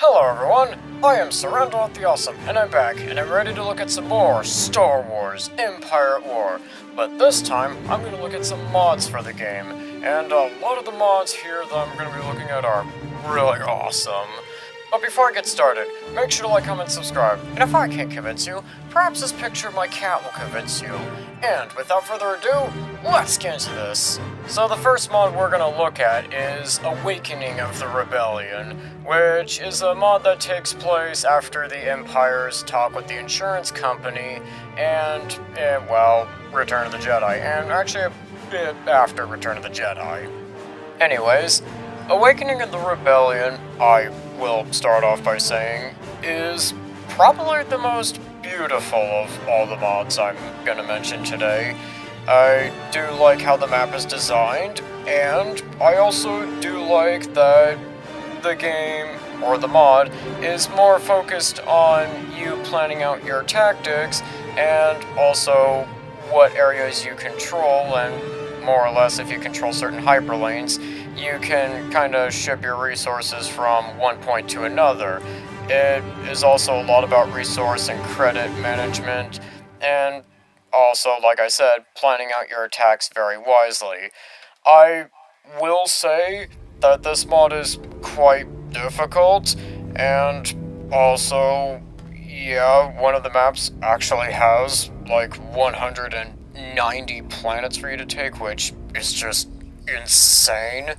Hello everyone, I am Surrendal the Awesome, and I'm back, and I'm ready to look at some more Star Wars Empire at War. But this time, I'm going to look at some mods for the game, and a lot of the mods here that I'm going to be looking at are really awesome. But before I get started, make sure to like, comment, subscribe, and if I can't convince you, perhaps this picture of my cat will convince you. And without further ado, let's get into this. So the first mod we're going to look at is Awakening of the Rebellion, which is a mod that takes place after the Empire's talk with the insurance company and, well, Return of the Jedi, and actually a bit after Return of the Jedi. Anyways, Awakening of the Rebellion, I will start off by saying, is probably the most beautiful of all the mods I'm gonna mention today. I do like how the map is designed, and I also do like that the game, or the mod, is more focused on you planning out your tactics, and also what areas you control, and more or less if you control certain hyperlanes, you can kind of ship your resources from one point to another. It is also a lot about resource and credit management, and also, like I said, planning out your attacks very wisely. I will say that this mod is quite difficult, and also, yeah, one of the maps actually has like 190 planets for you to take, which is just insane.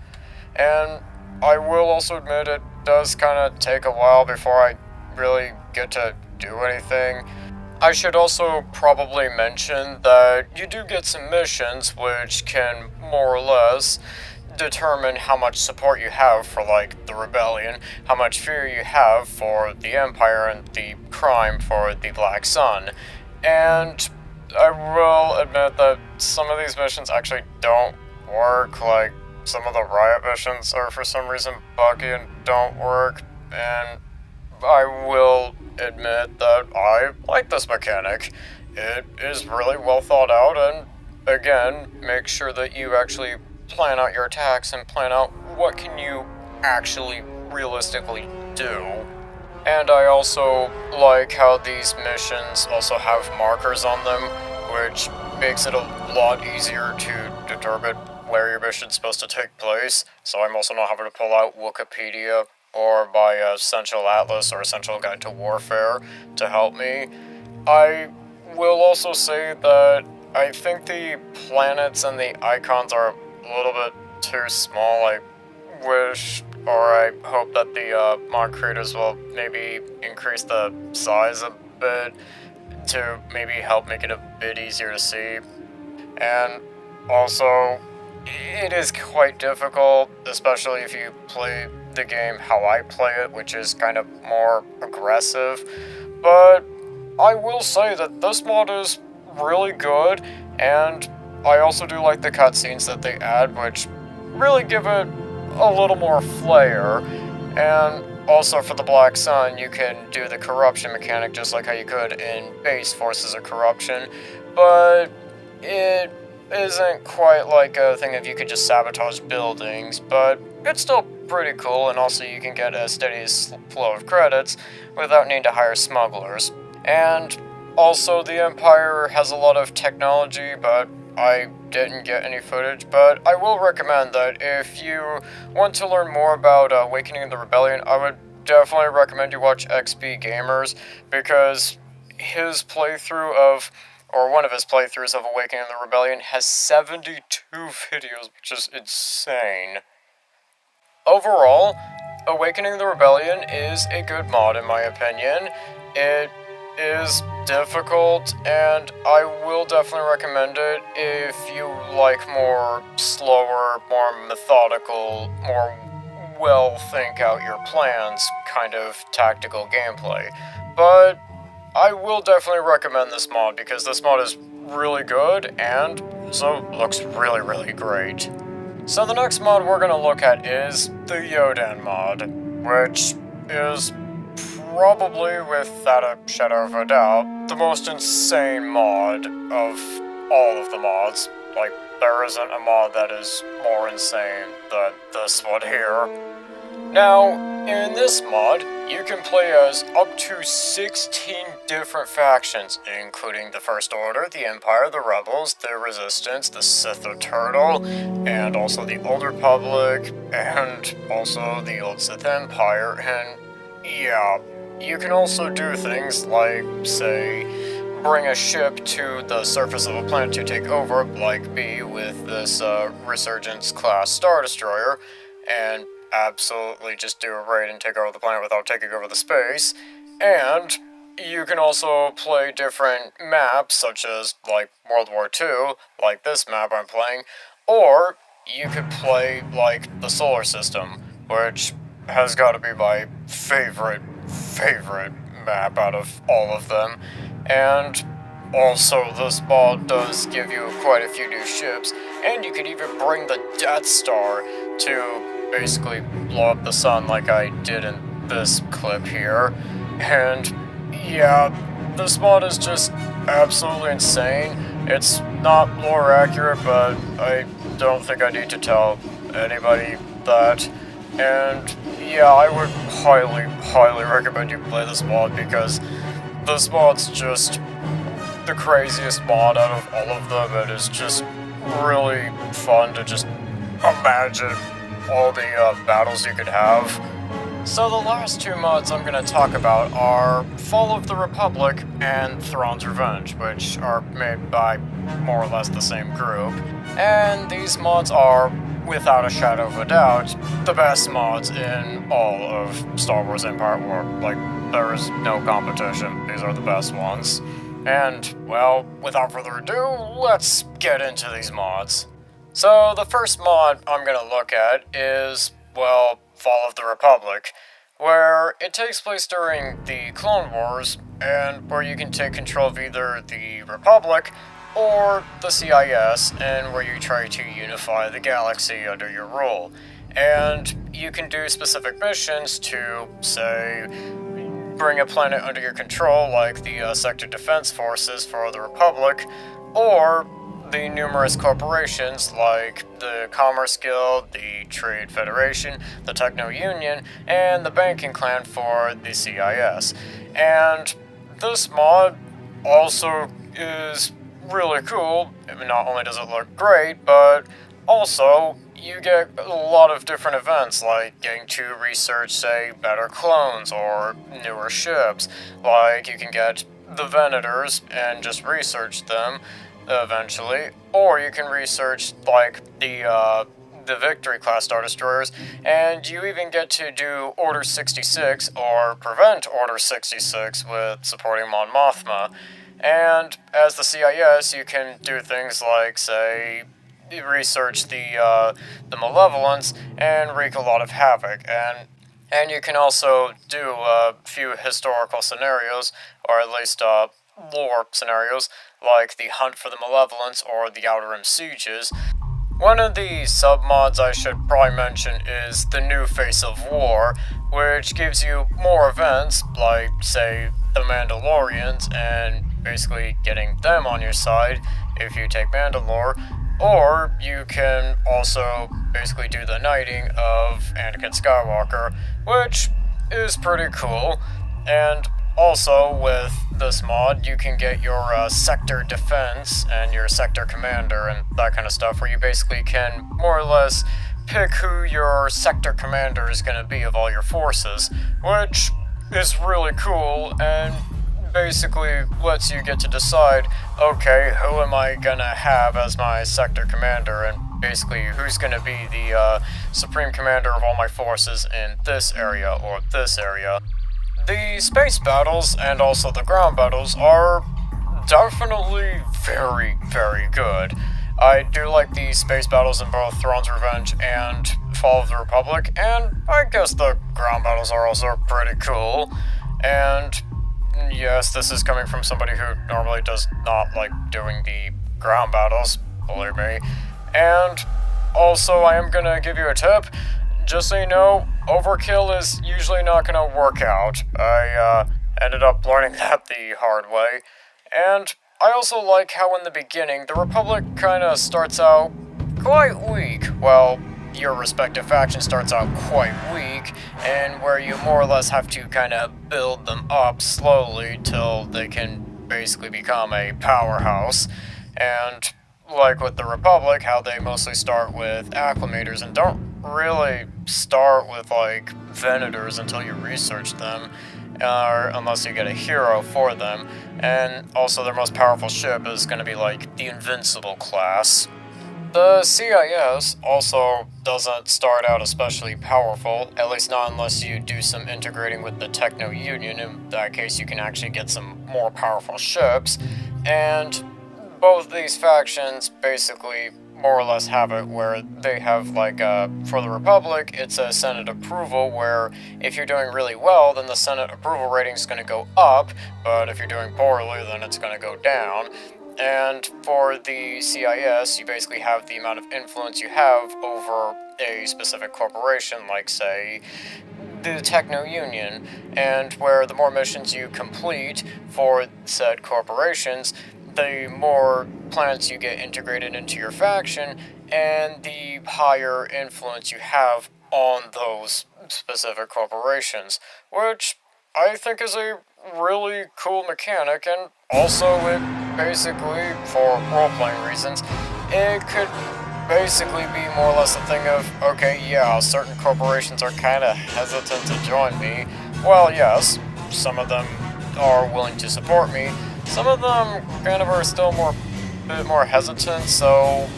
And I will also admit it does kind of take a while before I really get to do anything. I should also probably mention that you do get some missions which can more or less determine how much support you have for, like, the Rebellion, how much fear you have for the Empire, and the crime for the Black Sun. And I will admit that some of these missions actually don't work, like, some of the riot missions are for some reason buggy and don't work, and I will admit that I like this mechanic. It is really well thought out, and again, make sure that you actually plan out your attacks and plan out what can you actually realistically do. And I also like how these missions also have markers on them, which makes it a lot easier to determine where your mission's supposed to take place, so I'm also not having to pull out Wikipedia or my Essential Atlas or Essential Guide to Warfare to help me. I will also say that I think the planets and the icons are a little bit too small. I wish, or I hope that the mod creators will maybe increase the size a bit to maybe help make it a bit easier to see. And also, it is quite difficult, especially if you play the game how I play it, which is kind of more aggressive. But I will say that this mod is really good, and I also do like the cutscenes that they add, which really give it a little more flair. And also for the Black Sun, you can do the corruption mechanic just like how you could in base Forces of Corruption, but it isn't quite like a thing if you could just sabotage buildings, but it's still pretty cool, and also you can get a steady flow of credits without needing to hire smugglers. And also the Empire has a lot of technology, but I didn't get any footage, but I will recommend that if you want to learn more about Awakening of the Rebellion, I would definitely recommend you watch XP Gamers, because his playthrough of, or one of his playthroughs of Awakening of the Rebellion has 72 videos, which is insane. Overall, Awakening of the Rebellion is a good mod in my opinion. It is difficult, and I will definitely recommend it if you like more slower, more methodical, more well think out your plans kind of tactical gameplay. But I will definitely recommend this mod because this mod is really good and so looks really, really great. So the next mod we're going to look at is the Yodan mod, which is probably, without a shadow of a doubt, the most insane mod of all of the mods. Like, there isn't a mod that is more insane than this one here. Now, in this mod, you can play as up to 16 different factions, including the First Order, the Empire, the Rebels, the Resistance, the Sith or Turtle, and also the Old Republic, and also the Old Sith Empire, and yeah, you can also do things like, say, bring a ship to the surface of a planet to take over, like me with this Resurgence class Star Destroyer, and absolutely just do a raid and take over the planet without taking over the space. And you can also play different maps, such as like World War II, like this map I'm playing, or you could play like the solar system, which has got to be my favorite map out of all of them. And also, this mod does give you quite a few new ships, and you can even bring the Death Star to basically blow up the sun like I did in this clip here. And yeah, this mod is just absolutely insane. It's not lore accurate, but I don't think I need to tell anybody that. And yeah, I would highly recommend you play this mod, because this mod's just the craziest mod out of all of them. It is just really fun to just imagine all the battles you could have. So the last two mods I'm going to talk about are Fall of the Republic and Thrawn's Revenge, which are made by more or less the same group. And these mods are, without a shadow of a doubt, the best mods in all of Star Wars Empire at War. Like, there is no competition. These are the best ones. And, well, without further ado, let's get into these mods. So, the first mod I'm gonna look at is, well, Fall of the Republic, where it takes place during the Clone Wars, and where you can take control of either the Republic or the CIS, and where you try to unify the galaxy under your rule. And you can do specific missions to, say, bring a planet under your control, like the Sector Defense Forces for the Republic, or the numerous corporations like the Commerce Guild, the Trade Federation, the Techno Union, and the Banking Clan for the CIS. And this mod also is really cool. I mean, not only does it look great, but also you get a lot of different events, like getting to research, say, better clones or newer ships. Like, you can get the Venators and just research them eventually, or you can research, like, the Victory class Star Destroyers, and you even get to do Order 66, or prevent Order 66 with supporting Mon Mothma. And as the CIS, you can do things like, say, research the Malevolence and wreak a lot of havoc, and you can also do a few historical scenarios, or at least lore scenarios, like the Hunt for the Malevolence or the Outer Rim Sieges. One of the sub-mods I should probably mention is the New Face of War, which gives you more events, like, say, the Mandalorians, and basically getting them on your side if you take Mandalore. Or you can also basically do the knighting of Anakin Skywalker, which is pretty cool. And also with this mod, you can get your sector defense and your sector commander and that kind of stuff, where you basically can more or less pick who your sector commander is going to be of all your forces, which is really cool and basically lets you get to decide, okay, who am I gonna have as my sector commander, and basically who's gonna be the supreme commander of all my forces in this area or this area. The space battles and also the ground battles are definitely very good. I do like the space battles in both Thrawn's Revenge and Fall of the Republic, and I guess the ground battles are also pretty cool. And yes, this is coming from somebody who normally does not like doing the ground battles, believe me. And also, I am gonna give you a tip. Just so you know, overkill is usually not gonna work out. I ended up learning that the hard way. And I also like how in the beginning, the Republic kinda starts out quite weak. Well, your respective faction starts out quite weak, and where you more or less have to kind of build them up slowly till they can basically become a powerhouse. And like with the Republic, how they mostly start with acclimators and don't really start with like venators until you research them, or unless you get a hero for them. And also their most powerful ship is going to be like the Invincible class. The CIS also doesn't start out especially powerful, at least not unless you do some integrating with the Techno Union. In that case, you can actually get some more powerful ships, and both these factions basically more or less have it where they have like, for the Republic, it's a Senate approval where if you're doing really well, then the Senate approval rating is going to go up, but if you're doing poorly, then it's going to go down. And for the CIS, you basically have the amount of influence you have over a specific corporation, like, say, the Techno Union, and where the more missions you complete for said corporations, the more planets you get integrated into your faction, and the higher influence you have on those specific corporations, which I think is a really cool mechanic, and also it basically, for role-playing reasons, it could basically be more or less a thing of, okay, yeah, certain corporations are kind of hesitant to join me. Well, yes, some of them are willing to support me. Some of them kind of are still a bit more hesitant, so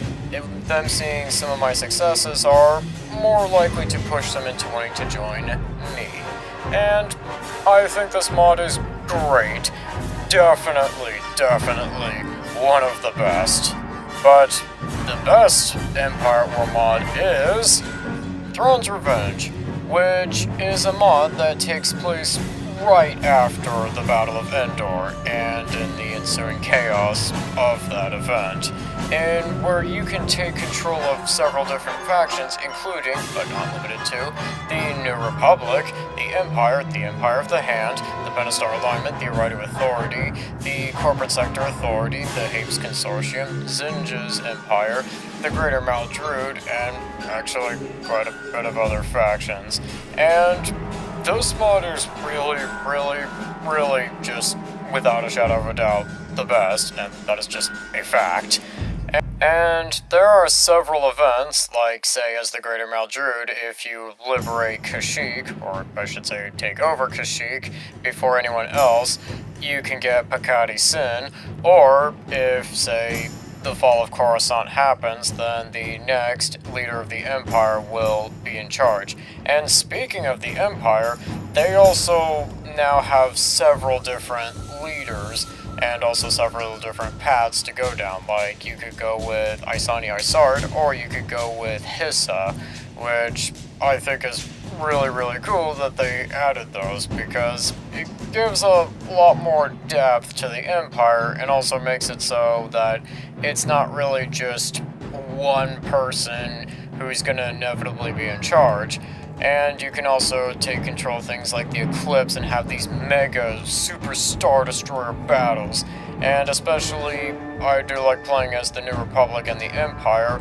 them seeing some of my successes are more likely to push them into wanting to join me. And I think this mod is great. Definitely one of the best. But the best Empire War mod is Throne's Revenge, which is a mod that takes place right after the Battle of Endor and in the ensuing chaos of that event, and where you can take control of several different factions, including, but not limited to, the New Republic, the Empire of the Hand, the Benistar Alignment, the Aridu Authority, the Corporate Sector Authority, the Hapes Consortium, Zinja's Empire, the Greater Maldrude, and actually quite a bit of other factions. And this mod is really just, without a shadow of a doubt, the best, and that is just a fact. And there are several events, like, say, as the Greater Maldrude, if you liberate Kashyyyk, or I should say take over Kashyyyk, before anyone else, you can get Pakati Sin, or if, say, the fall of Coruscant happens, then the next leader of the Empire will be in charge. And speaking of the Empire, they also now have several different leaders, and also several different paths to go down. Like, you could go with Isani Isard, or you could go with Hissa, which I think is really cool that they added those, because it gives a lot more depth to the Empire, and also makes it so that it's not really just one person who's gonna inevitably be in charge. And you can also take control of things like the Eclipse and have these mega super Star Destroyer battles. And especially, I do like playing as the New Republic and the Empire.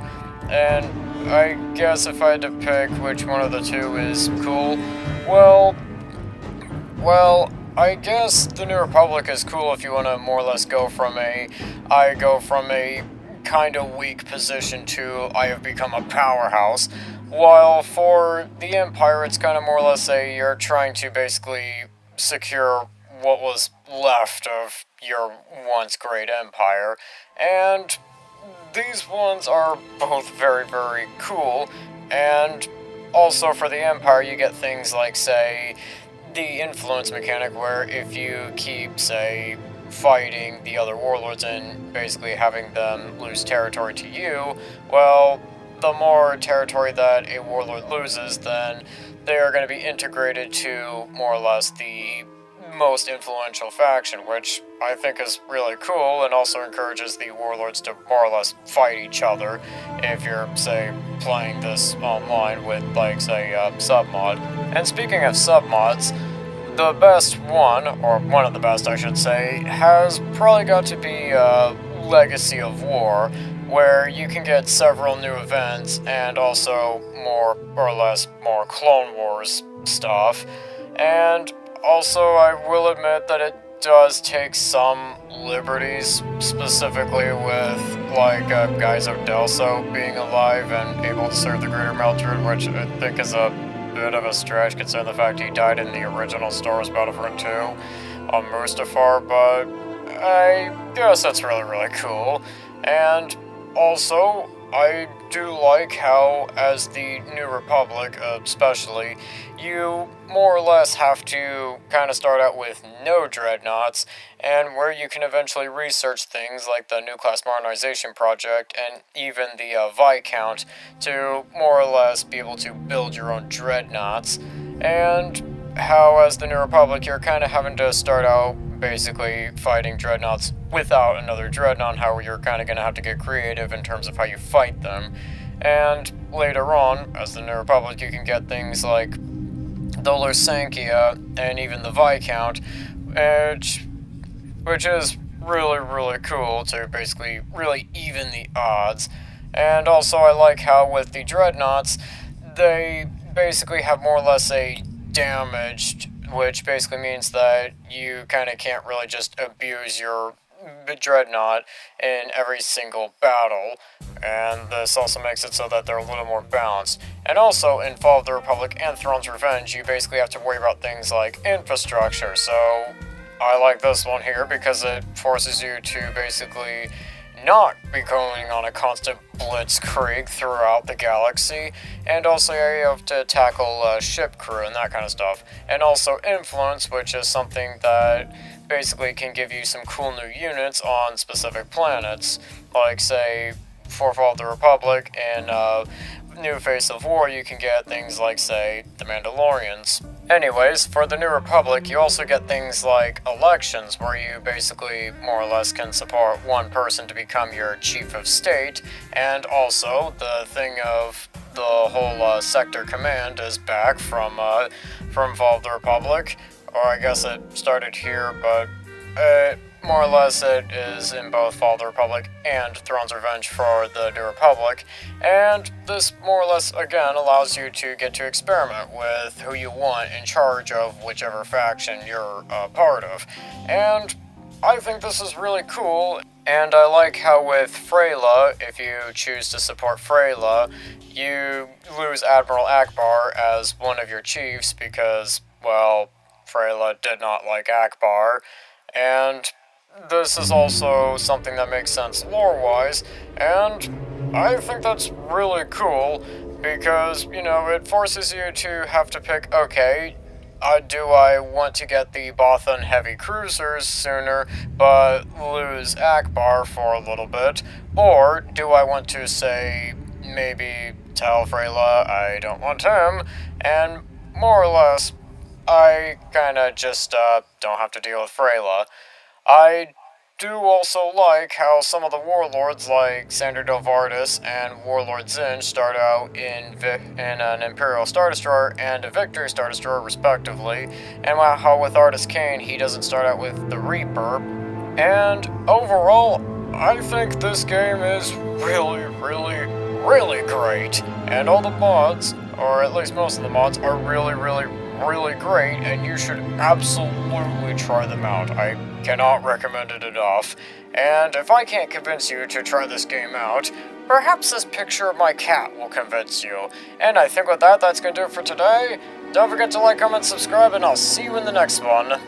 And I guess if I had to pick which one of the two is cool, well, I guess the New Republic is cool if you want to more or less go from a kind of weak position to I have become a powerhouse. While for the Empire, it's kind of more or less you're trying to basically secure what was left of your once great empire. And these ones are both very cool. And also for the Empire, you get things like, say, the influence mechanic, where if you keep, say, fighting the other warlords and basically having them lose territory to you, well, the more territory that a warlord loses, then they are going to be integrated to more or less the most influential faction, which I think is really cool, and also encourages the warlords to more or less fight each other if you're, say, playing this online with, like, say, submod. And speaking of submods, the best one, or one of the best I should say, has probably got to be Legacy of War, where you can get several new events and also more or less more Clone Wars stuff. And also, I will admit that it does take some liberties, specifically with, like, Gaizo Delso being alive and able to serve the Greater Mildred, which I think is a bit of a stretch considering the fact he died in the original Star Wars Battlefront 2 on Mustafar, but I guess that's really, really cool. And also, I do like how, as the New Republic especially, you more or less have to kind of start out with no dreadnoughts, and where you can eventually research things like the New Class Modernization Project and even the Viscount to more or less be able to build your own dreadnoughts, and how, as the New Republic, you're kind of having to start out basically fighting dreadnoughts without another dreadnought, how you're kind of going to have to get creative in terms of how you fight them. And later on, as the New Republic, you can get things like the Lusankia and even the Viscount, which is really, really cool to basically really even the odds. And also, I like how with the dreadnoughts, they basically have more or less a damaged, which basically means that you kind of can't really just abuse your dreadnought in every single battle, and this also makes it so that they're a little more balanced. And also, in Fall of the Republic and Thrawn's Revenge, you basically have to worry about things like infrastructure, so I like this one here because it forces you to basically not be going on a constant blitzkrieg throughout the galaxy, and also you have to tackle ship crew and that kind of stuff. And also influence, which is something that basically can give you some cool new units on specific planets, like say for Fall of the Republic and New Face of War, you can get things like, say, the Mandalorians. Anyways, for the New Republic, you also get things like elections, where you basically more or less can support one person to become your chief of state, and also the thing of the whole sector command is back from Fall of the Republic, or I guess it started here, but more or less it is in both Fall of the Republic and Thrawn's Revenge for the New Republic, and this more or less again allows you to get to experiment with who you want in charge of whichever faction you're a part of. And I think this is really cool, and I like how with Freyla, if you choose to support Freyla, you lose Admiral Akbar as one of your chiefs because, well, Freyla did not like Akbar, and this is also something that makes sense lore-wise, and I think that's really cool because, you know, it forces you to have to pick, okay, do I want to get the Bothan heavy cruisers sooner, but lose Akbar for a little bit, or do I want to, say, maybe tell Freyla I don't want him, and more or less, I kinda just, don't have to deal with Freyla. I do also like how some of the warlords like Sandor Delvardis and Warlord Zinj start out in an Imperial Star Destroyer and a Victory Star Destroyer respectively, and how with Artus Kane he doesn't start out with the Reaper. And overall, I think this game is really, really, really great, and all the mods, or at least most of the mods, are really, really, really great, and you should absolutely try them out. I cannot recommend it enough. And if I can't convince you to try this game out, perhaps this picture of my cat will convince you. And I think with that, that's gonna do it for today. Don't forget to like, comment, subscribe, and I'll see you in the next one.